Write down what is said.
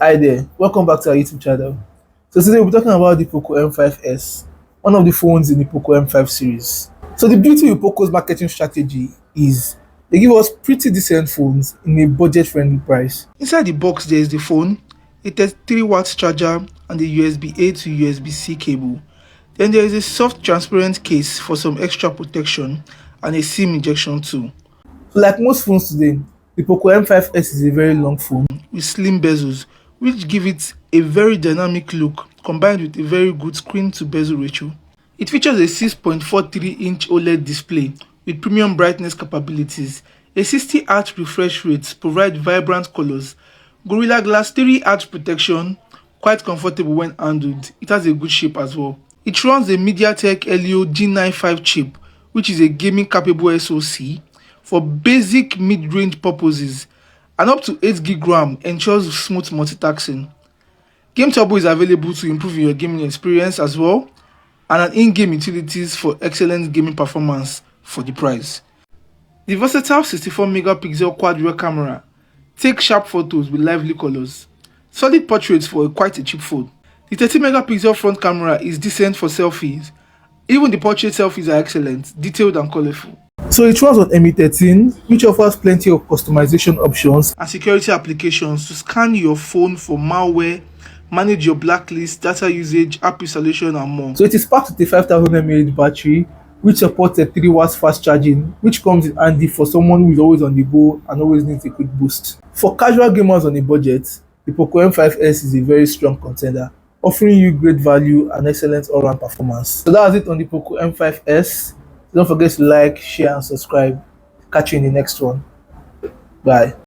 Hi there, welcome back to our YouTube channel. So today we're talking about the Poco M5s, one of the phones in the Poco M5 series. So the beauty with Poco's marketing strategy is they give us pretty decent phones in a budget-friendly price. Inside the box there is the phone, a 33-watt charger and a USB-A to USB-C cable. Then there is a soft transparent case for some extra protection and a SIM injection too. So like most phones today, the Poco M5s is a very long phone with slim bezels, which give it a very dynamic look combined with a very good screen to bezel ratio. It features a 6.43-inch OLED display with premium brightness capabilities, a 60Hz refresh rate provide vibrant colors, Gorilla Glass 3Hz protection, quite comfortable when handled, it has a good shape as well. It runs a Mediatek Helio G95 chip, which is a gaming capable SoC for basic mid-range purposes, and up to 8GB RAM ensures smooth multitasking. Game Turbo is available to improve your gaming experience as well, and an in-game utilities for excellent gaming performance for the price. The versatile 64-megapixel quad rear camera takes sharp photos with lively colors, solid portraits for quite a cheap phone. The 30-megapixel front camera is decent for selfies. Even the portrait selfies are excellent, detailed and colorful. So it runs on ME13, which offers plenty of customization options and security applications to scan your phone for malware, manage your blacklist, data usage, app installation and more. So it is packed with a 5000 mAh battery, which supports a 3 watts fast charging, which comes in handy for someone who is always on the go and always needs a quick boost. For casual gamers on a budget, the Poco M5s is a very strong contender, offering you great value and excellent all-round performance. So that's it on the Poco M5s. Don't forget to like, share and subscribe. Catch you in the next one. Bye.